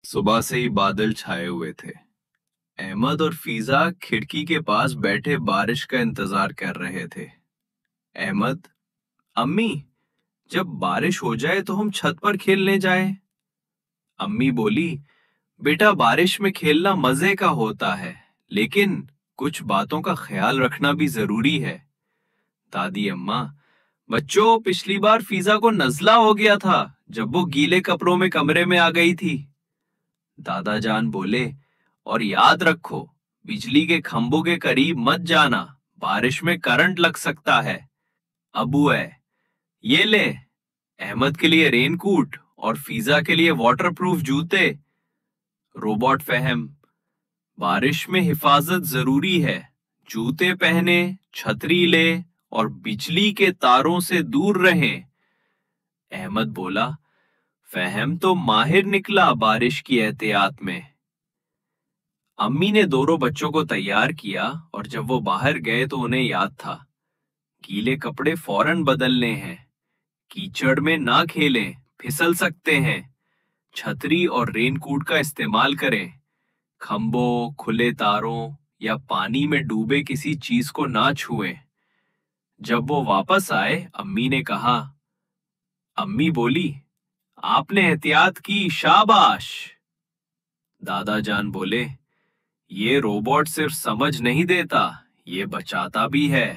सुबह से ही बादल छाए हुए थे। अहमद और फीजा खिड़की के पास बैठे बारिश का इंतजार कर रहे थे। अहमद, अम्मी, जब बारिश हो जाए तो हम छत पर खेलने जाएं। अम्मी बोली, बेटा बारिश में खेलना मजे का होता है, लेकिन कुछ बातों का ख्याल रखना भी जरूरी है। दादी अम्मा, बच्चों पिछली बार फीजा को नजला हो गया था जब वो गीले कपड़ों में कमरे में आ गई थी। दादा जान बोले, और याद रखो, बिजली के खंभों के करीब मत जाना, बारिश में करंट लग सकता है। अबू है, ये ले, अहमद के लिए रेनकोट और फीजा के लिए वाटरप्रूफ जूते। रोबोट फहम, बारिश में हिफाजत जरूरी है, जूते पहने, छतरी ले और बिजली के तारों से दूर रहें। अहमद बोला, फहम तो माहिर निकला बारिश की एहतियात में। अम्मी ने दोनों बच्चों को तैयार किया और जब वो बाहर गए तो उन्हें याद था, गीले कपड़े फौरन बदलने हैं, कीचड़ में ना खेलें, फिसल सकते हैं, छतरी और रेनकोट का इस्तेमाल करें, खंभों, खुले तारों या पानी में डूबे किसी चीज को ना छुएं। जब वो वापस आए, अम्मी बोली, आपने एहतियात की, शाबाश। दादा जान बोले, ये रोबोट सिर्फ समझ नहीं देता, ये बचाता भी है।